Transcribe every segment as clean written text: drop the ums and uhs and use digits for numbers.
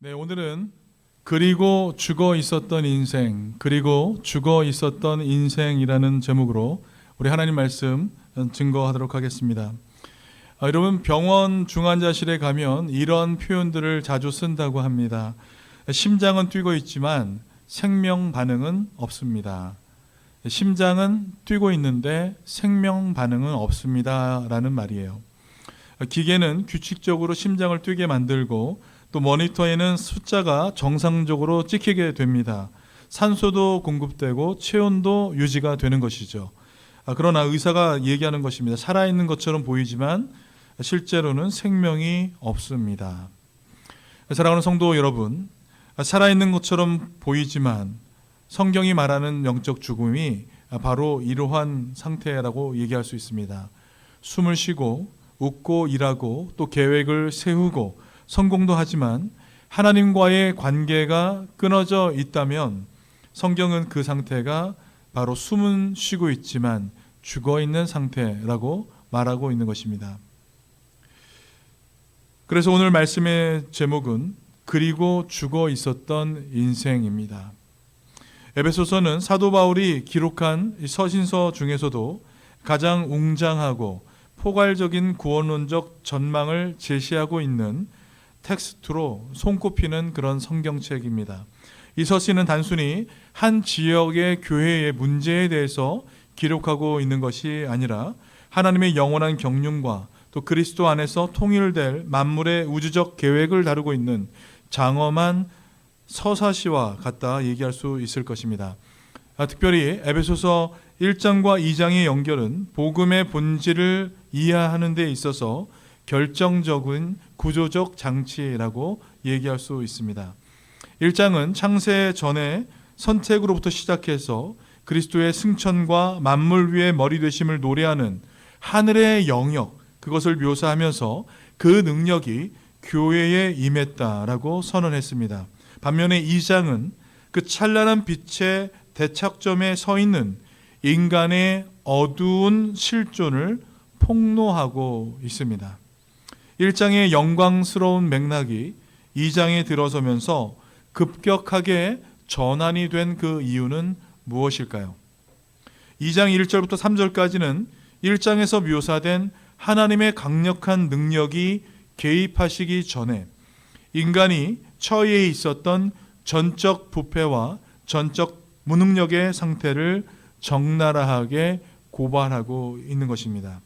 네, 오늘은 그리고 죽어 있었던 인생, 그리고 죽어 있었던 인생이라는 제목으로 우리 하나님 말씀 증거하도록 하겠습니다. 여러분, 병원 중환자실에 가면 이런 표현들을 자주 쓴다고 합니다. 심장은 뛰고 있지만 생명 반응은 없습니다. 심장은 뛰고 있는데 생명 반응은 없습니다 라는 말이에요. 기계는 규칙적으로 심장을 뛰게 만들고 또 모니터에는 숫자가 정상적으로 찍히게 됩니다. 산소도 공급되고 체온도 유지가 되는 것이죠. 그러나 의사가 얘기하는 것입니다. 살아있는 것처럼 보이지만 실제로는 생명이 없습니다. 사랑하는 성도 여러분, 살아있는 것처럼 보이지만 성경이 말하는 영적 죽음이 바로 이러한 상태라고 얘기할 수 있습니다. 숨을 쉬고 웃고 일하고 또 계획을 세우고 성공도 하지만 하나님과의 관계가 끊어져 있다면 성경은 그 상태가 바로 숨은 쉬고 있지만 죽어 있는 상태라고 말하고 있는 것입니다. 그래서 오늘 말씀의 제목은 그리고 죽어 있었던 인생입니다. 에베소서는 사도 바울이 기록한 서신서 중에서도 가장 웅장하고 포괄적인 구원론적 전망을 제시하고 있는 텍스트로 손꼽히는 그런 성경책입니다. 이 서신은 단순히 한 지역의 교회의 문제에 대해서 기록하고 있는 것이 아니라 하나님의 영원한 경륜과 또 그리스도 안에서 통일될 만물의 우주적 계획을 다루고 있는 장엄한 서사시와 같다 얘기할 수 있을 것입니다. 특별히 에베소서 1장과 2장의 연결은 복음의 본질을 이해하는 데 있어서 결정적인 구조적 장치라고 얘기할 수 있습니다. 1장은 창세 전에 선택으로부터 시작해서 그리스도의 승천과 만물 위의 머리 되심을 노래하는 하늘의 영역, 그것을 묘사하면서 그 능력이 교회에 임했다라고 선언했습니다. 반면에 2장은 그 찬란한 빛의 대척점에 서 있는 인간의 어두운 실존을 폭로하고 있습니다. 1장의 영광스러운 맥락이 2장에 들어서면서 급격하게 전환이 된 그 이유는 무엇일까요? 2장 1절부터 3절까지는 1장에서 묘사된 하나님의 강력한 능력이 개입하시기 전에 인간이 처해 있었던 전적 부패와 전적 무능력의 상태를 적나라하게 고발하고 있는 것입니다.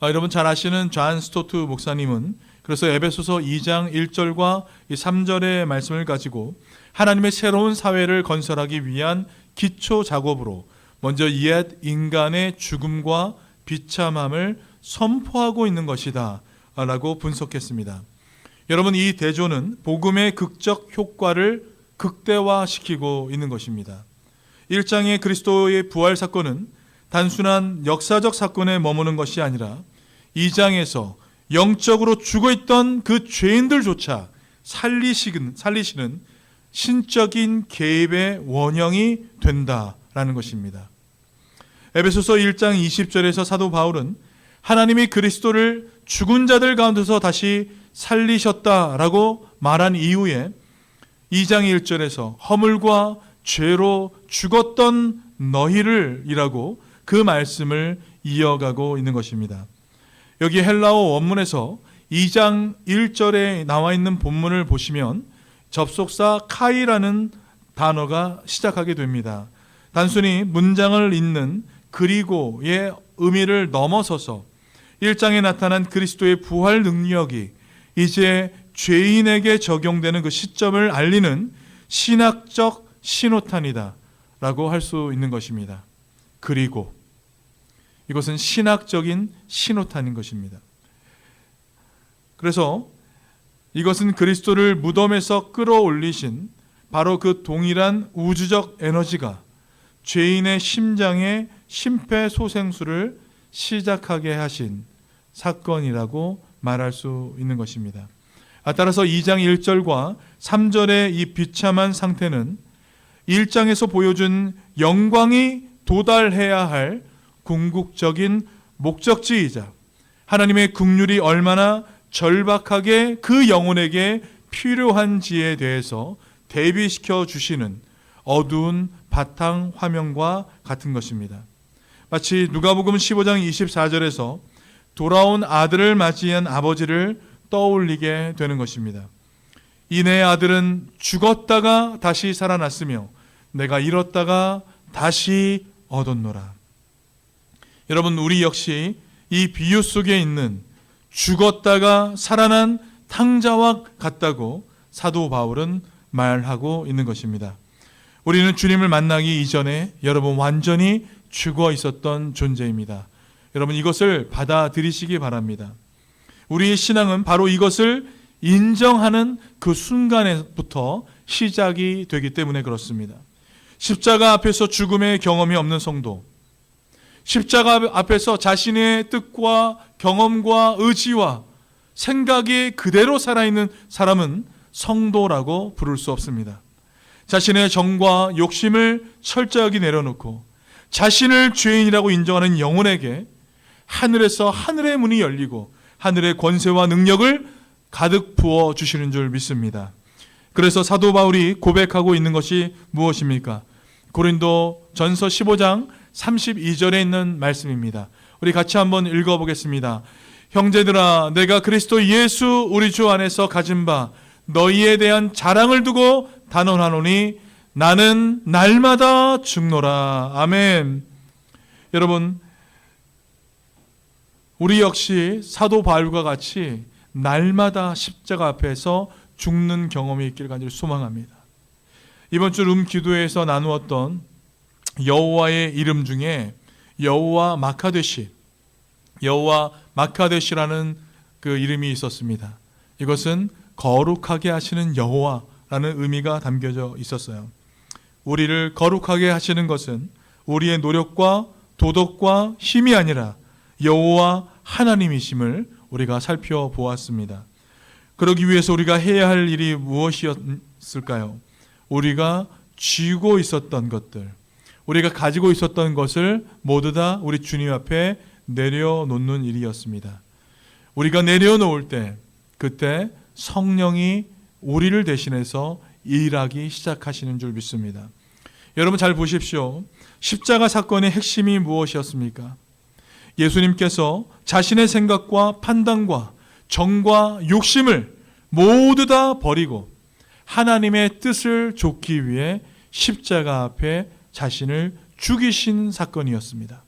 여러분 잘 아시는 존 스토트 목사님은 그래서 에베소서 2장 1절과 3절의 말씀을 가지고 하나님의 새로운 사회를 건설하기 위한 기초 작업으로 먼저 옛 인간의 죽음과 비참함을 선포하고 있는 것이다 라고 분석했습니다. 여러분, 이 대조는 복음의 극적 효과를 극대화시키고 있는 것입니다. 1장의 그리스도의 부활 사건은 단순한 역사적 사건에 머무는 것이 아니라 2장에서 영적으로 죽어있던 그 죄인들조차 살리시는 신적인 개입의 원형이 된다라는 것입니다. 에베소서 1장 20절에서 사도 바울은 하나님이 그리스도를 죽은 자들 가운데서 다시 살리셨다라고 말한 이후에 2장 1절에서 허물과 죄로 죽었던 너희를 이라고 그 말씀을 이어가고 있는 것입니다. 여기 헬라어 원문에서 2장 1절에 나와 있는 본문을 보시면 접속사 카이라는 단어가 시작하게 됩니다. 단순히 문장을 잇는 그리고의 의미를 넘어서서 1장에 나타난 그리스도의 부활 능력이 이제 죄인에게 적용되는 그 시점을 알리는 신학적 신호탄이다 라고 할 수 있는 것입니다. 그리고 이것은 신학적인 신호탄인 것입니다. 그래서 이것은 그리스도를 무덤에서 끌어올리신 바로 그 동일한 우주적 에너지가 죄인의 심장의 심폐소생술을 시작하게 하신 사건이라고 말할 수 있는 것입니다. 따라서 2장 1절과 3절의 이 비참한 상태는 1장에서 보여준 영광이 도달해야 할 궁극적인 목적지이자 하나님의 긍휼이 얼마나 절박하게 그 영혼에게 필요한지에 대해서 대비시켜 주시는 어두운 바탕 화면과 같은 것입니다. 마치 누가복음 15장 24절에서 돌아온 아들을 맞이한 아버지를 떠올리게 되는 것입니다. 이 내 아들은 죽었다가 다시 살아났으며 내가 잃었다가 다시 얻었노라. 여러분, 우리 역시 이 비유 속에 있는 죽었다가 살아난 탕자와 같다고 사도 바울은 말하고 있는 것입니다. 우리는 주님을 만나기 이전에 여러분 완전히 죽어 있었던 존재입니다. 여러분, 이것을 받아들이시기 바랍니다. 우리의 신앙은 바로 이것을 인정하는 그 순간부터 시작이 되기 때문에 그렇습니다. 십자가 앞에서 죽음의 경험이 없는 성도, 십자가 앞에서 자신의 뜻과 경험과 의지와 생각이 그대로 살아있는 사람은 성도라고 부를 수 없습니다. 자신의 정과 욕심을 철저하게 내려놓고 자신을 죄인이라고 인정하는 영혼에게 하늘에서 하늘의 문이 열리고 하늘의 권세와 능력을 가득 부어주시는 줄 믿습니다. 그래서 사도 바울이 고백하고 있는 것이 무엇입니까? 고린도 전서 15장 32절에 있는 말씀입니다. 우리 같이 한번 읽어보겠습니다. 형제들아, 내가 그리스도 예수 우리 주 안에서 가진 바 너희에 대한 자랑을 두고 단언하노니 나는 날마다 죽노라. 아멘. 여러분, 우리 역시 사도 바울과 같이 날마다 십자가 앞에서 죽는 경험이 있기를 간절히 소망합니다. 이번 주 룸기도에서 나누었던 여호와의 이름 중에 여호와 마카데시라는 그 이름이 있었습니다. 이것은 거룩하게 하시는 여호와라는 의미가 담겨져 있었어요. 우리를 거룩하게 하시는 것은 우리의 노력과 도덕과 힘이 아니라 여호와 하나님이심을 우리가 살펴보았습니다. 그러기 위해서 우리가 해야 할 일이 무엇이었을까요? 우리가 쥐고 있었던 것들, 우리가 가지고 있었던 것을 모두 다 우리 주님 앞에 내려놓는 일이었습니다. 우리가 내려놓을 때, 그때 성령이 우리를 대신해서 일하기 시작하시는 줄 믿습니다. 여러분 잘 보십시오. 십자가 사건의 핵심이 무엇이었습니까? 예수님께서 자신의 생각과 판단과 정과 욕심을 모두 다 버리고 하나님의 뜻을 좇기 위해 십자가 앞에 자신을 죽이신 사건이었습니다.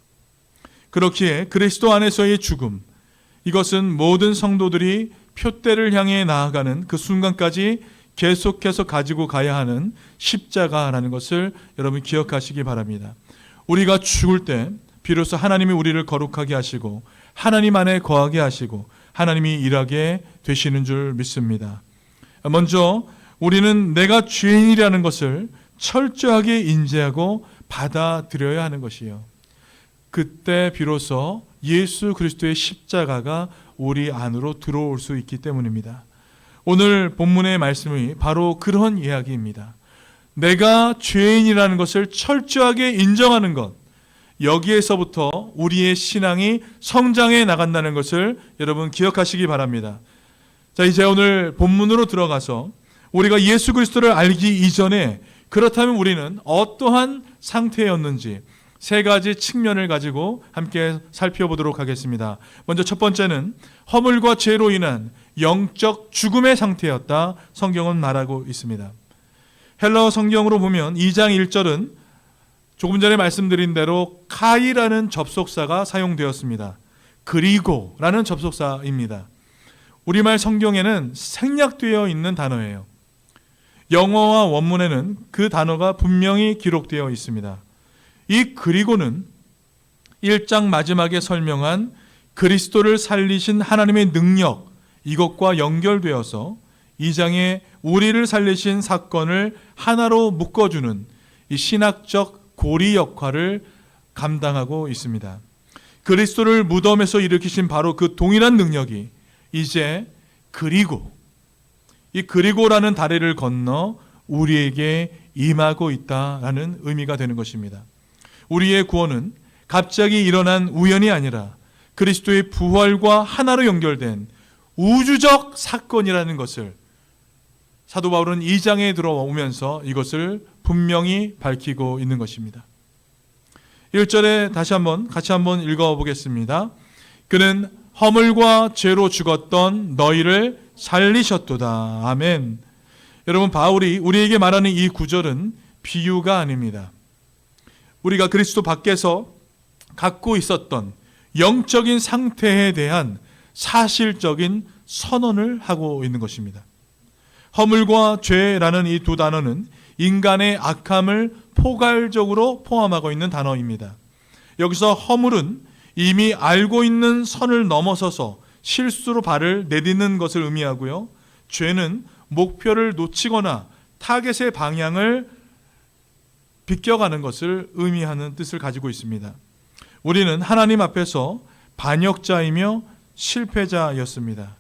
그렇기에 그리스도 안에서의 죽음, 이것은 모든 성도들이 표대를 향해 나아가는 그 순간까지 계속해서 가지고 가야 하는 십자가라는 것을 여러분 기억하시기 바랍니다. 우리가 죽을 때 비로소 하나님이 우리를 거룩하게 하시고 하나님 안에 거하게 하시고 하나님이 일하게 되시는 줄 믿습니다. 먼저 우리는 내가 죄인이라는 것을 철저하게 인지하고 받아들여야 하는 것이에요. 그때 비로소 예수 그리스도의 십자가가 우리 안으로 들어올 수 있기 때문입니다. 오늘 본문의 말씀이 바로 그런 이야기입니다. 내가 죄인이라는 것을 철저하게 인정하는 것, 여기에서부터 우리의 신앙이 성장해 나간다는 것을 여러분 기억하시기 바랍니다. 자, 이제 오늘 본문으로 들어가서 우리가 예수 그리스도를 알기 이전에 그렇다면 우리는 어떠한 상태였는지 세 가지 측면을 가지고 함께 살펴보도록 하겠습니다. 먼저 첫 번째는 허물과 죄로 인한 영적 죽음의 상태였다. 성경은 말하고 있습니다. 헬라어 성경으로 보면 2장 1절은 조금 전에 말씀드린 대로 카이라는 접속사가 사용되었습니다. 그리고라는 접속사입니다. 우리말 성경에는 생략되어 있는 단어예요. 영어와 원문에는 그 단어가 분명히 기록되어 있습니다. 이 그리고는 1장 마지막에 설명한 그리스도를 살리신 하나님의 능력, 이것과 연결되어서 2장에 우리를 살리신 사건을 하나로 묶어주는 이 신학적 고리 역할을 감당하고 있습니다. 그리스도를 무덤에서 일으키신 바로 그 동일한 능력이 이제 이 그리고라는 다리를 건너 우리에게 임하고 있다라는 의미가 되는 것입니다. 우리의 구원은 갑자기 일어난 우연이 아니라 그리스도의 부활과 하나로 연결된 우주적 사건이라는 것을 사도 바울은 2장에 들어오면서 이것을 분명히 밝히고 있는 것입니다. 1절에 같이 한번 읽어보겠습니다. 그는 허물과 죄로 죽었던 너희를 살리셨도다. 아멘. 여러분, 바울이 우리에게 말하는 이 구절은 비유가 아닙니다. 우리가 그리스도 밖에서 갖고 있었던 영적인 상태에 대한 사실적인 선언을 하고 있는 것입니다. 허물과 죄라는 이 두 단어는 인간의 악함을 포괄적으로 포함하고 있는 단어입니다. 여기서 허물은 이미 알고 있는 선을 넘어서서 실수로 발을 내딛는 것을 의미하고요. 죄는 목표를 놓치거나 타겟의 방향을 비껴가는 것을 의미하는 뜻을 가지고 있습니다. 우리는 하나님 앞에서 반역자이며 실패자였습니다.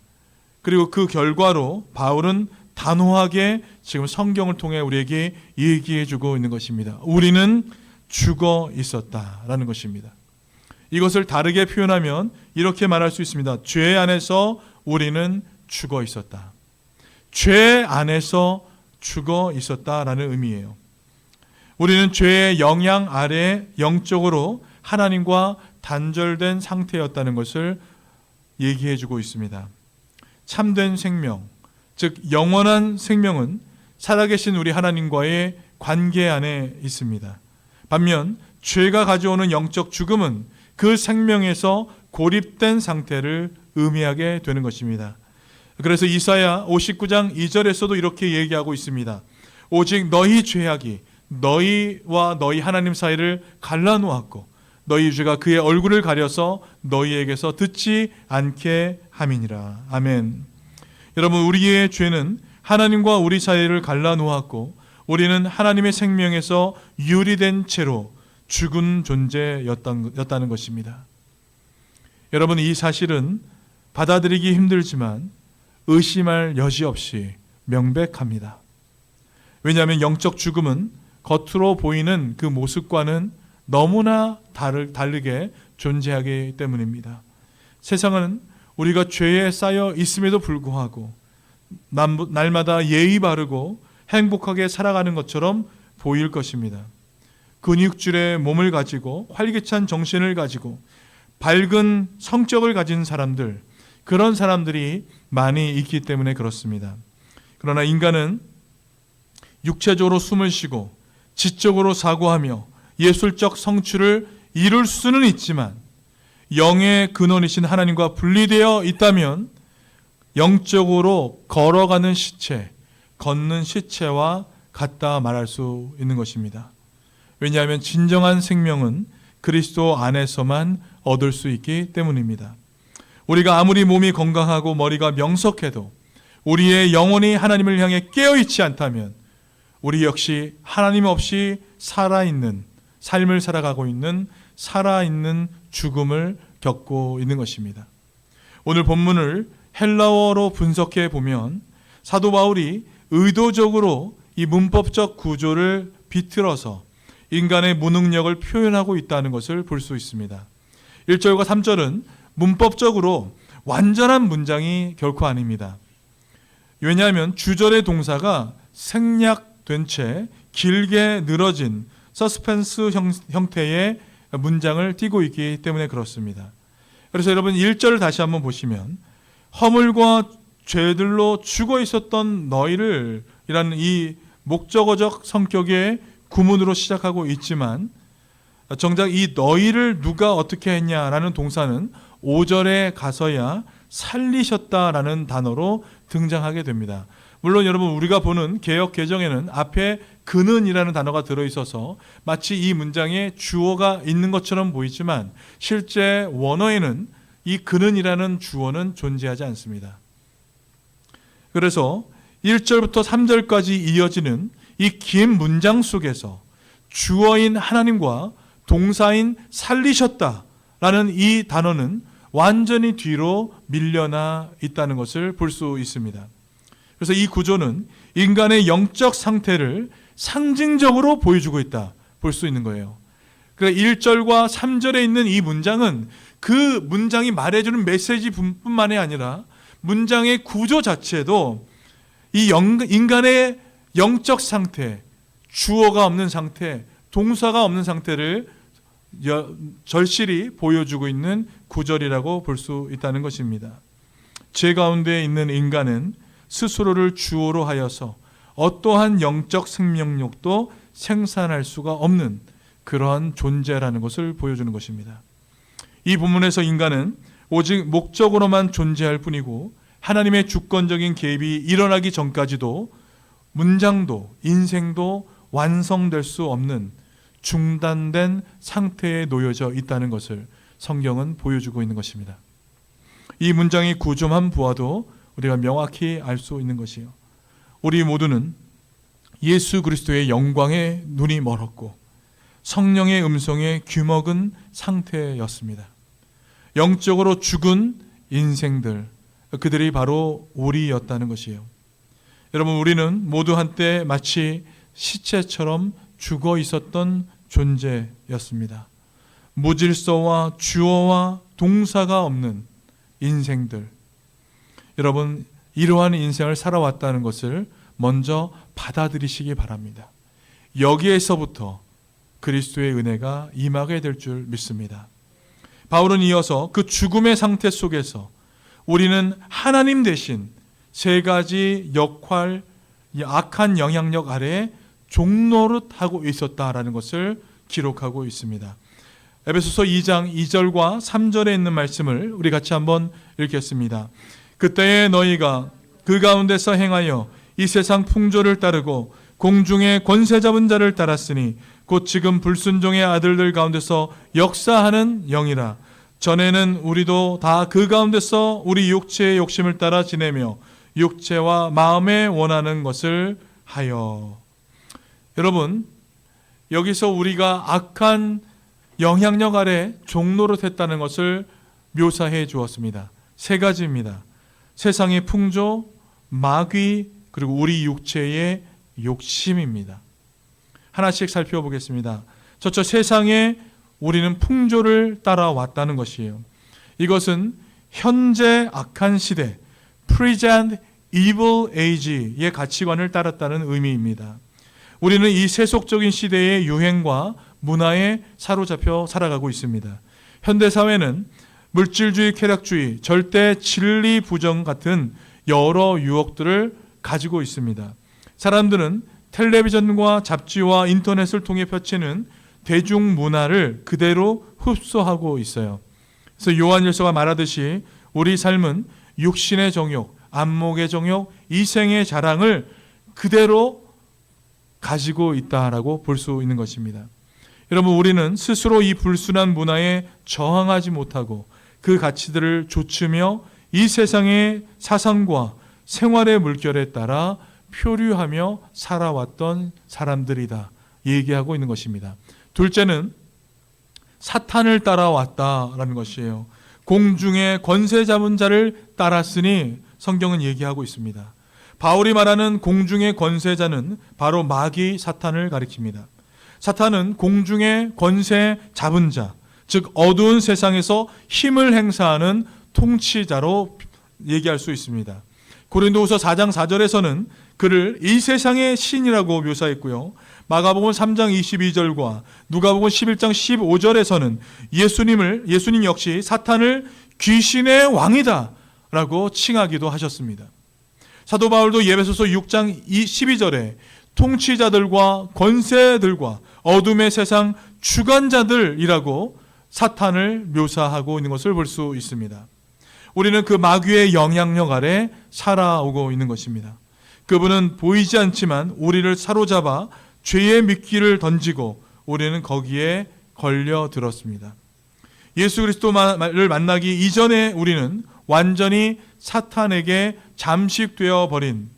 그리고 그 결과로 바울은 단호하게 지금 성경을 통해 우리에게 얘기해 주고 있는 것입니다. 우리는 죽어 있었다라는 것입니다. 이것을 다르게 표현하면 이렇게 말할 수 있습니다. 죄 안에서 우리는 죽어 있었다. 죄 안에서 죽어 있었다라는 의미예요. 우리는 죄의 영향 아래 영적으로 하나님과 단절된 상태였다는 것을 얘기해 주고 있습니다. 참된 생명, 즉 영원한 생명은 살아계신 우리 하나님과의 관계 안에 있습니다. 반면 죄가 가져오는 영적 죽음은 그 생명에서 고립된 상태를 의미하게 되는 것입니다. 그래서 이사야 59장 2절에서도 이렇게 얘기하고 있습니다. 오직 너희 죄악이 너희와 너희 하나님 사이를 갈라놓았고 너희 죄가 그의 얼굴을 가려서 너희에게서 듣지 않게 함이니라. 아멘. 여러분, 우리의 죄는 하나님과 우리 사이를 갈라놓았고 우리는 하나님의 생명에서 유리된 채로 죽은 존재였다는 것입니다. 여러분, 이 사실은 받아들이기 힘들지만 의심할 여지 없이 명백합니다. 왜냐하면 영적 죽음은 겉으로 보이는 그 모습과는 너무나 다르게 존재하기 때문입니다. 세상은 우리가 죄에 쌓여 있음에도 불구하고 날마다 예의 바르고 행복하게 살아가는 것처럼 보일 것입니다. 근육줄의 몸을 가지고 활기찬 정신을 가지고 밝은 성격을 가진 사람들, 그런 사람들이 많이 있기 때문에 그렇습니다. 그러나 인간은 육체적으로 숨을 쉬고 지적으로 사고하며 예술적 성취를 이룰 수는 있지만 영의 근원이신 하나님과 분리되어 있다면 영적으로 걸어가는 시체, 걷는 시체와 같다 말할 수 있는 것입니다. 왜냐하면 진정한 생명은 그리스도 안에서만 얻을 수 있기 때문입니다. 우리가 아무리 몸이 건강하고 머리가 명석해도 우리의 영혼이 하나님을 향해 깨어있지 않다면 우리 역시 하나님 없이 살아있는 삶을 살아가고 있는 살아있는 죽음을 겪고 있는 것입니다. 오늘 본문을 헬라어로 분석해 보면 사도 바울이 의도적으로 이 문법적 구조를 비틀어서 인간의 무능력을 표현하고 있다는 것을 볼 수 있습니다. 1절과 3절은 문법적으로 완전한 문장이 결코 아닙니다. 왜냐하면 주절의 동사가 생략된 채 길게 늘어진 서스펜스 형태의 문장을 띠고 있기 때문에 그렇습니다. 그래서 여러분 1절을 다시 한번 보시면 허물과 죄들로 죽어 있었던 너희를 이라는 이 목적어적 성격의 구문으로 시작하고 있지만 정작 이 너희를 누가 어떻게 했냐라는 동사는 5절에 가서야 살리셨다라는 단어로 등장하게 됩니다. 물론 여러분 우리가 보는 개역 개정에는 앞에 그는이라는 단어가 들어있어서 마치 이 문장에 주어가 있는 것처럼 보이지만 실제 원어에는 이 그는이라는 주어는 존재하지 않습니다. 그래서 1절부터 3절까지 이어지는 이 긴 문장 속에서 주어인 하나님과 동사인 살리셨다라는 이 단어는 완전히 뒤로 밀려나 있다는 것을 볼 수 있습니다. 그래서 이 구조는 인간의 영적 상태를 상징적으로 보여주고 있다 볼 수 있는 거예요. 그러니까 1절과 3절에 있는 이 문장은 그 문장이 말해주는 메시지뿐만이 아니라 문장의 구조 자체도 이 인간의 영적 상태, 주어가 없는 상태, 동사가 없는 상태를 절실히 보여주고 있는 구절이라고 볼 수 있다는 것입니다. 죄 가운데 있는 인간은 스스로를 주어로 하여서 어떠한 영적 생명력도 생산할 수가 없는 그러한 존재라는 것을 보여주는 것입니다. 이 본문에서 인간은 오직 목적으로만 존재할 뿐이고 하나님의 주권적인 개입이 일어나기 전까지도 문장도 인생도 완성될 수 없는 중단된 상태에 놓여져 있다는 것을 성경은 보여주고 있는 것입니다. 이 문장의 구조만 보아도 우리가 명확히 알 수 있는 것이요, 우리 모두는 예수 그리스도의 영광에 눈이 멀었고 성령의 음성에 귀먹은 상태였습니다. 영적으로 죽은 인생들, 그들이 바로 우리였다는 것이에요. 여러분, 우리는 모두 한때 마치 시체처럼 죽어 있었던 존재였습니다. 무질서와 주어와 동사가 없는 인생들. 여러분, 이러한 인생을 살아왔다는 것을 먼저 받아들이시기 바랍니다. 여기에서부터 그리스도의 은혜가 임하게 될 줄 믿습니다. 바울은 이어서 그 죽음의 상태 속에서 우리는 하나님 대신 세 가지 역할, 악한 영향력 아래에 종노릇하고 있었다라는 것을 기록하고 있습니다. 에베소서 2장 2절과 3절에 있는 말씀을 우리 같이 한번 읽겠습니다. 그때에 너희가 그 가운데서 행하여 이 세상 풍조를 따르고 공중의 권세 잡은 자를 따랐으니 곧 지금 불순종의 아들들 가운데서 역사하는 영이라. 전에는 우리도 다 그 가운데서 우리 육체의 욕심을 따라 지내며 육체와 마음에 원하는 것을 하여. 여러분, 여기서 우리가 악한 영향력 아래 종노릇했다는 것을 묘사해 주었습니다. 세 가지입니다. 세상의 풍조, 마귀, 그리고 우리 육체의 욕심입니다. 하나씩 살펴보겠습니다. 저쪽 세상에 우리는 풍조를 따라왔다는 것이에요. 이것은 현재 악한 시대, present evil age의 가치관을 따랐다는 의미입니다. 우리는 이 세속적인 시대의 유행과 문화에 사로잡혀 살아가고 있습니다. 현대사회는 물질주의, 쾌락주의, 절대 진리 부정 같은 여러 유혹들을 가지고 있습니다. 사람들은 텔레비전과 잡지와 인터넷을 통해 펼치는 대중문화를 그대로 흡수하고 있어요. 그래서 요한일서가 말하듯이 우리 삶은 육신의 정욕, 안목의 정욕, 이생의 자랑을 그대로 가지고 있다라고 볼 수 있는 것입니다. 여러분, 우리는 스스로 이 불순한 문화에 저항하지 못하고 그 가치들을 좇으며 이 세상의 사상과 생활의 물결에 따라 표류하며 살아왔던 사람들이다 얘기하고 있는 것입니다. 둘째는 사탄을 따라왔다라는 것이에요. 공중의 권세 잡은 자를 따랐으니 성경은 얘기하고 있습니다. 바울이 말하는 공중의 권세자는 바로 마귀 사탄을 가리킵니다. 사탄은 공중의 권세 잡은 자, 즉 어두운 세상에서 힘을 행사하는 통치자로 얘기할 수 있습니다. 고린도후서 4장 4절에서는 그를 이 세상의 신이라고 묘사했고요. 마가복음 3장 22절과 누가복음 11장 15절에서는 예수님 역시 사탄을 귀신의 왕이다 라고 칭하기도 하셨습니다. 사도 바울도 에베소서 6장 12절에 통치자들과 권세들과 어둠의 세상 주관자들이라고 사탄을 묘사하고 있는 것을 볼 수 있습니다. 우리는 그 마귀의 영향력 아래 살아오고 있는 것입니다. 그분은 보이지 않지만 우리를 사로잡아 죄의 미끼를 던지고 우리는 거기에 걸려들었습니다. 예수 그리스도를 만나기 이전에 우리는 완전히 사탄에게 잠식되어 버린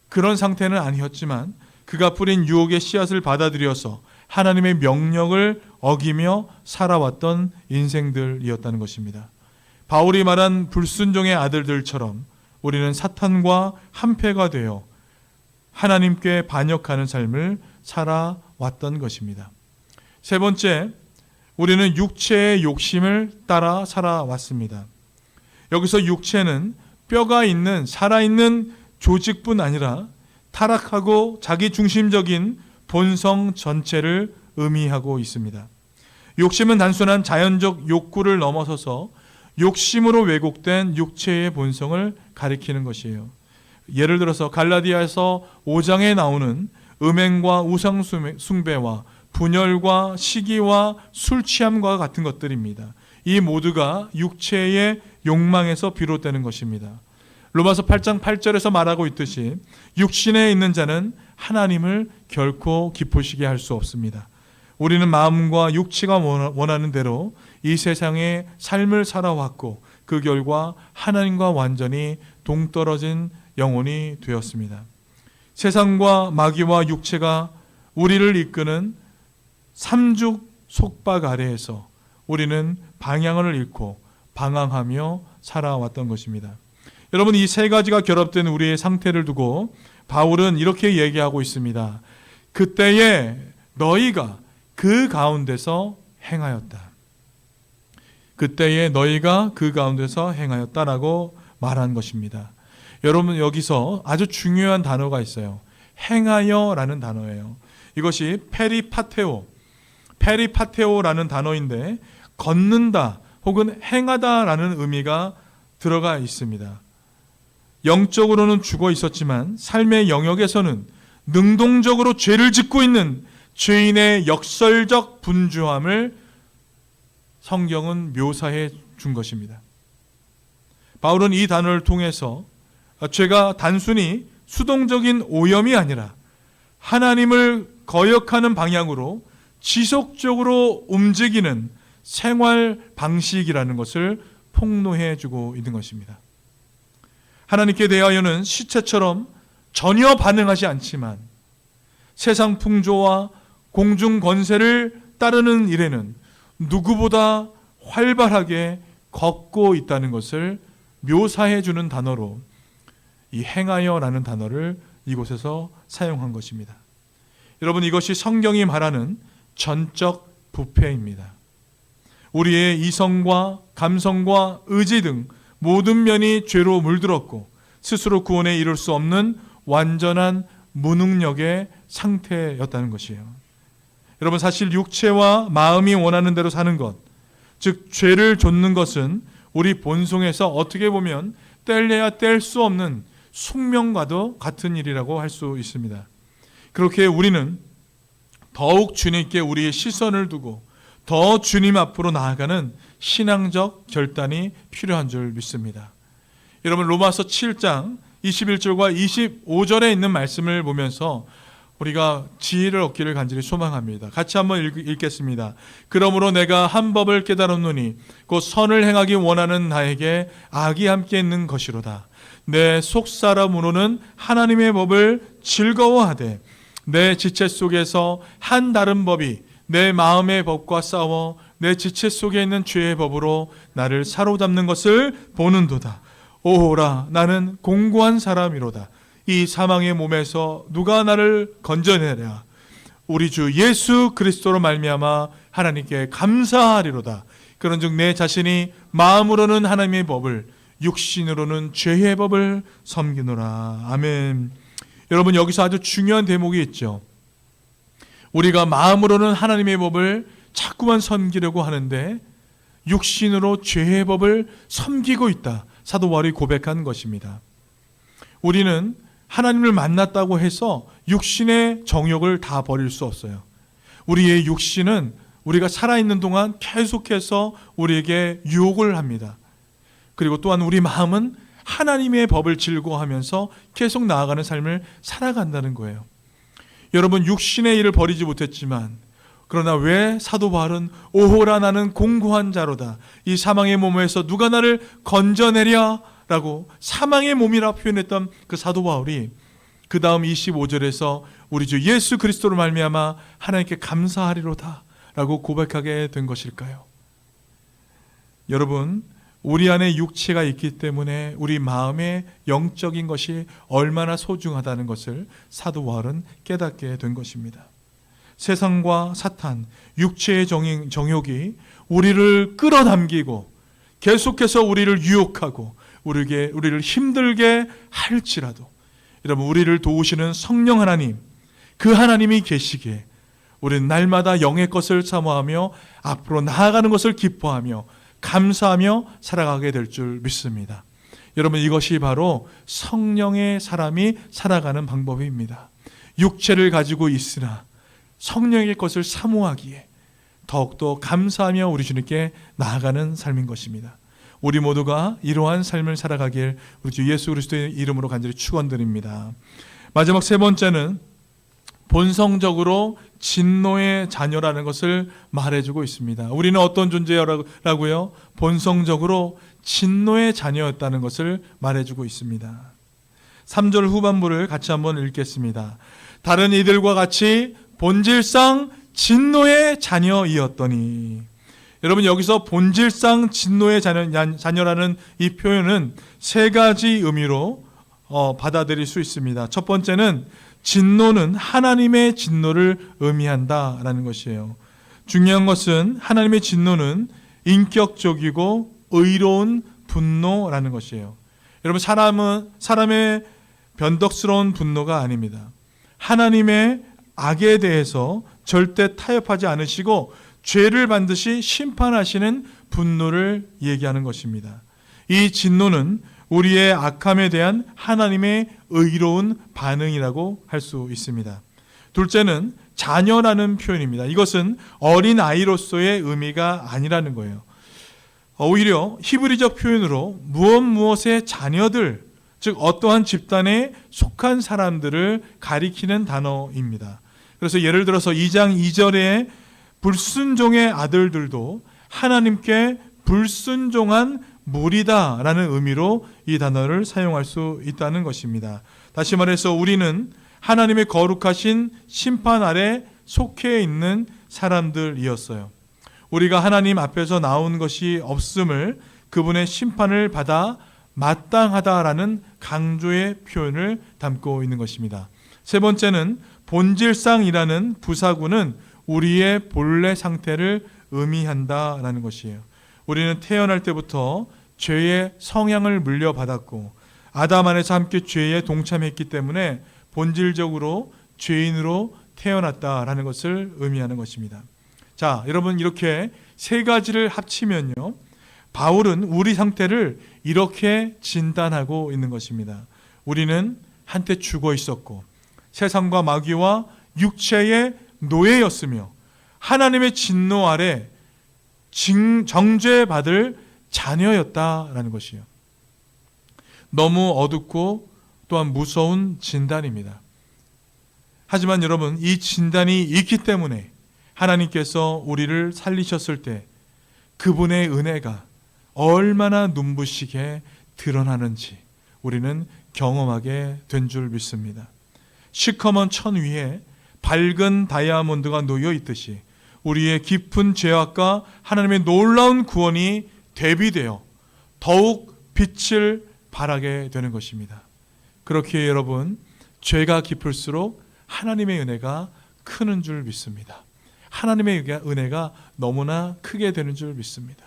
그런 상태는 아니었지만 그가 뿌린 유혹의 씨앗을 받아들여서 하나님의 명령을 어기며 살아왔던 인생들이었다는 것입니다. 바울이 말한 불순종의 아들들처럼 우리는 사탄과 한패가 되어 하나님께 반역하는 삶을 살아왔던 것입니다. 세 번째, 우리는 육체의 욕심을 따라 살아왔습니다. 여기서 육체는 뼈가 있는 살아있는 조직뿐 아니라 타락하고 자기중심적인 본성 전체를 의미하고 있습니다. 욕심은 단순한 자연적 욕구를 넘어서서 욕심으로 왜곡된 육체의 본성을 가리키는 것이에요. 예를 들어서 갈라디아서 5장에 나오는 음행과 우상숭배와 분열과 시기와 술취함과 같은 것들입니다. 이 모두가 육체의 욕망에서 비롯되는 것입니다. 로마서 8장 8절에서 말하고 있듯이 육신에 있는 자는 하나님을 결코 기쁘시게 할 수 없습니다. 우리는 마음과 육체가 원하는 대로 이 세상의 삶을 살아왔고 그 결과 하나님과 완전히 동떨어진 영혼이 되었습니다. 세상과 마귀와 육체가 우리를 이끄는 삼죽 속박 아래에서 우리는 방향을 잃고 방황하며 살아왔던 것입니다. 여러분, 이 세 가지가 결합된 우리의 상태를 두고 바울은 이렇게 얘기하고 있습니다. 그때에 너희가 그 가운데서 행하였다. 그때에 너희가 그 가운데서 행하였다라고 말한 것입니다. 여러분, 여기서 아주 중요한 단어가 있어요. 행하여라는 단어예요. 이것이 페리파테오라는 단어인데 걷는다 혹은 행하다라는 의미가 들어가 있습니다. 영적으로는 죽어 있었지만 삶의 영역에서는 능동적으로 죄를 짓고 있는 죄인의 역설적 분주함을 성경은 묘사해 준 것입니다. 바울은 이 단어를 통해서 죄가 단순히 수동적인 오염이 아니라 하나님을 거역하는 방향으로 지속적으로 움직이는 생활 방식이라는 것을 폭로해 주고 있는 것입니다. 하나님께 대하여는 시체처럼 전혀 반응하지 않지만 세상 풍조와 공중 권세를 따르는 일에는 누구보다 활발하게 걷고 있다는 것을 묘사해 주는 단어로 이 행하여라는 단어를 이곳에서 사용한 것입니다. 여러분, 이것이 성경이 말하는 전적 부패입니다. 우리의 이성과 감성과 의지 등 모든 면이 죄로 물들었고 스스로 구원에 이룰 수 없는 완전한 무능력의 상태였다는 것이에요. 여러분, 사실 육체와 마음이 원하는 대로 사는 것, 즉 죄를 좇는 것은 우리 본성에서 어떻게 보면 뗄래야 뗄 수 없는 숙명과도 같은 일이라고 할 수 있습니다. 그렇게 우리는 더욱 주님께 우리의 시선을 두고 더 주님 앞으로 나아가는 신앙적 결단이 필요한 줄 믿습니다. 여러분, 로마서 7장 21절과 25절에 있는 말씀을 보면서 우리가 지혜를 얻기를 간절히 소망합니다. 같이 한번 읽겠습니다. 그러므로 내가 한 법을 깨달았노니 곧 선을 행하기 원하는 나에게 악이 함께 있는 것이로다. 내 속사람으로는 하나님의 법을 즐거워하되 내 지체 속에서 한 다른 법이 내 마음의 법과 싸워 내 지체 속에 있는 죄의 법으로 나를 사로잡는 것을 보는도다. 오호라, 나는 공고한 사람이로다. 이 사망의 몸에서 누가 나를 건져내랴. 우리 주 예수 그리스도로 말미암아 하나님께 감사하리로다. 그런즉 내 자신이 마음으로는 하나님의 법을, 육신으로는 죄의 법을 섬기노라. 아멘. 여러분, 여기서 아주 중요한 대목이 있죠. 우리가 마음으로는 하나님의 법을 자꾸만 섬기려고 하는데 육신으로 죄의 법을 섬기고 있다. 사도 바울이 고백한 것입니다. 우리는 하나님을 만났다고 해서 육신의 정욕을 다 버릴 수 없어요. 우리의 육신은 우리가 살아있는 동안 계속해서 우리에게 유혹을 합니다. 그리고 또한 우리 마음은 하나님의 법을 즐거워하면서 계속 나아가는 삶을 살아간다는 거예요. 여러분, 육신의 일을 버리지 못했지만 그러나 왜 사도 바울은 오호라, 나는 공고한 자로다. 이 사망의 몸에서 누가 나를 건져내랴 라고 사망의 몸이라 표현했던 그 사도 바울이 그 다음 25절에서 우리 주 예수 그리스도로 말미암아 하나님께 감사하리로다 라고 고백하게 된 것일까요? 여러분, 우리 안에 육체가 있기 때문에 우리 마음의 영적인 것이 얼마나 소중하다는 것을 사도 바울은 깨닫게 된 것입니다. 세상과 사탄, 육체의 정욕이 우리를 끌어당기고 계속해서 우리를 유혹하고 우리를 힘들게 할지라도 여러분, 우리를 도우시는 성령 하나님, 그 하나님이 계시기에 우리는 날마다 영의 것을 사모하며 앞으로 나아가는 것을 기뻐하며 감사하며 살아가게 될 줄 믿습니다. 여러분, 이것이 바로 성령의 사람이 살아가는 방법입니다. 육체를 가지고 있으나 성령의 것을 사모하기에 더욱더 감사하며 우리 주님께 나아가는 삶인 것입니다. 우리 모두가 이러한 삶을 살아가길 우리 주 예수 그리스도의 이름으로 간절히 축원드립니다. 마지막 세 번째는 본성적으로 진노의 자녀라는 것을 말해주고 있습니다. 우리는 어떤 존재라고요? 본성적으로 진노의 자녀였다는 것을 말해주고 있습니다. 3절 후반부를 같이 한번 읽겠습니다. 다른 이들과 같이 본질상 진노의 자녀이었더니. 여러분, 여기서 본질상 진노의 자녀라는 이 표현은 세 가지 의미로 받아들일 수 있습니다. 첫 번째는 진노는 하나님의 진노를 의미한다라는 것이에요. 중요한 것은 하나님의 진노는 인격적이고 의로운 분노라는 것이에요. 여러분, 사람의 변덕스러운 분노가 아닙니다. 하나님의 악에 대해서 절대 타협하지 않으시고 죄를 반드시 심판하시는 분노를 얘기하는 것입니다. 이 진노는 우리의 악함에 대한 하나님의 의로운 반응이라고 할 수 있습니다. 둘째는 자녀라는 표현입니다. 이것은 어린 아이로서의 의미가 아니라는 거예요. 오히려 히브리적 표현으로 무엇의 자녀들, 즉 어떠한 집단에 속한 사람들을 가리키는 단어입니다. 그래서 예를 들어서 2장 2절에 불순종의 아들들도 하나님께 불순종한 무리다라는 의미로 이 단어를 사용할 수 있다는 것입니다. 다시 말해서 우리는 하나님의 거룩하신 심판 아래 속해 있는 사람들이었어요. 우리가 하나님 앞에서 나온 것이 없음을 그분의 심판을 받아 마땅하다라는 강조의 표현을 담고 있는 것입니다. 세 번째는 본질상이라는 부사구는 우리의 본래 상태를 의미한다라는 것이에요. 우리는 태어날 때부터 죄의 성향을 물려받았고 아담 안에서 함께 죄에 동참했기 때문에 본질적으로 죄인으로 태어났다라는 것을 의미하는 것입니다. 자, 여러분, 이렇게 세 가지를 합치면요, 바울은 우리 상태를 이렇게 진단하고 있는 것입니다. 우리는 한때 죽어 있었고 세상과 마귀와 육체의 노예였으며 하나님의 진노 아래 정죄받을 자녀였다라는 것이에요. 너무 어둡고 또한 무서운 진단입니다. 하지만 여러분, 이 진단이 있기 때문에 하나님께서 우리를 살리셨을 때 그분의 은혜가 얼마나 눈부시게 드러나는지 우리는 경험하게 된 줄 믿습니다. 시커먼 천 위에 밝은 다이아몬드가 놓여 있듯이 우리의 깊은 죄악과 하나님의 놀라운 구원이 대비되어 더욱 빛을 발하게 되는 것입니다. 그렇기에 여러분, 죄가 깊을수록 하나님의 은혜가 크는 줄 믿습니다. 하나님의 은혜가 너무나 크게 되는 줄 믿습니다.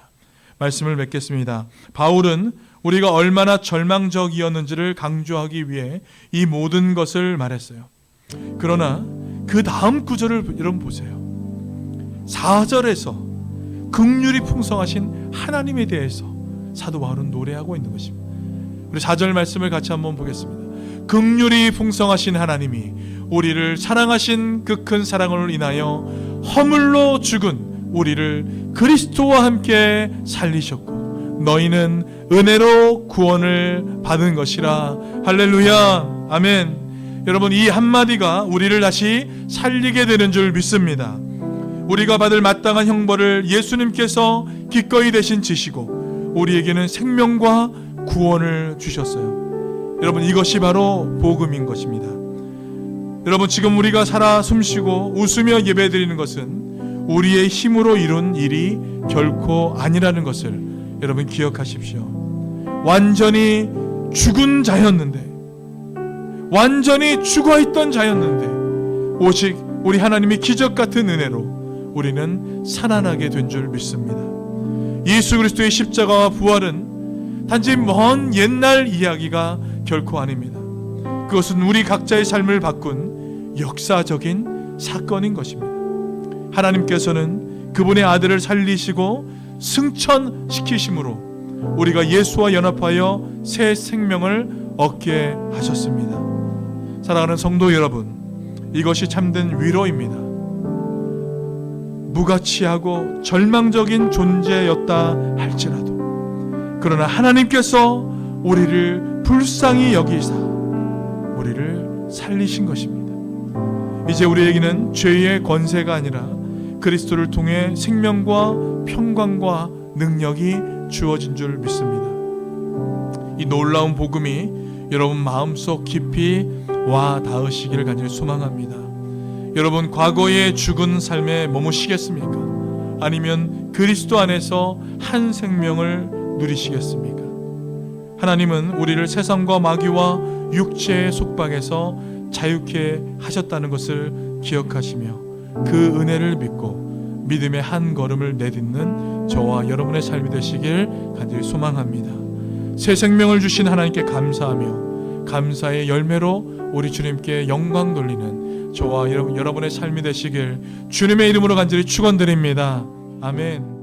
말씀을 맺겠습니다. 바울은 우리가 얼마나 절망적이었는지를 강조하기 위해 이 모든 것을 말했어요. 그러나 그 다음 구절을 여러분 보세요. 4절에서 긍휼이 풍성하신 하나님에 대해서 사도 바울은 노래하고 있는 것입니다. 우리 4절 말씀을 같이 한번 보겠습니다. 긍휼이 풍성하신 하나님이 우리를 사랑하신 그 큰 사랑으로 인하여 허물로 죽은 우리를 그리스도와 함께 살리셨고 너희는 은혜로 구원을 받은 것이라. 할렐루야, 아멘. 여러분, 이 한마디가 우리를 다시 살리게 되는 줄 믿습니다. 우리가 받을 마땅한 형벌을 예수님께서 기꺼이 대신 지시고 우리에게는 생명과 구원을 주셨어요. 여러분, 이것이 바로 복음인 것입니다. 여러분, 지금 우리가 살아 숨쉬고 웃으며 예배드리는 것은 우리의 힘으로 이룬 일이 결코 아니라는 것을 여러분 기억하십시오. 완전히 죽은 자였는데, 완전히 죽어있던 자였는데 오직 우리 하나님의 기적 같은 은혜로 우리는 살아나게 된 줄 믿습니다. 예수 그리스도의 십자가와 부활은 단지 먼 옛날 이야기가 결코 아닙니다. 그것은 우리 각자의 삶을 바꾼 역사적인 사건인 것입니다. 하나님께서는 그분의 아들을 살리시고 승천시키심으로 우리가 예수와 연합하여 새 생명을 얻게 하셨습니다. 사랑하는 성도 여러분, 이것이 참된 위로입니다. 무가치하고 절망적인 존재였다 할지라도, 그러나 하나님께서 우리를 불쌍히 여기사 우리를 살리신 것입니다. 이제 우리에게는 죄의 권세가 아니라 그리스도를 통해 생명과 평강과 능력이 주어진 줄 믿습니다. 이 놀라운 복음이 여러분 마음속 깊이 와 닿으시기를 간절히 소망합니다. 여러분, 과거의 죽은 삶에 머무시겠습니까? 아니면 그리스도 안에서 한 생명을 누리시겠습니까? 하나님은 우리를 세상과 마귀와 육체의 속박에서 자유케 하셨다는 것을 기억하시며 그 은혜를 믿고 믿음의 한 걸음을 내딛는 저와 여러분의 삶이 되시길 간절히 소망합니다. 새 생명을 주신 하나님께 감사하며 감사의 열매로 우리 주님께 영광 돌리는 저와 여러분의 삶이 되시길 주님의 이름으로 간절히 축원드립니다. 아멘.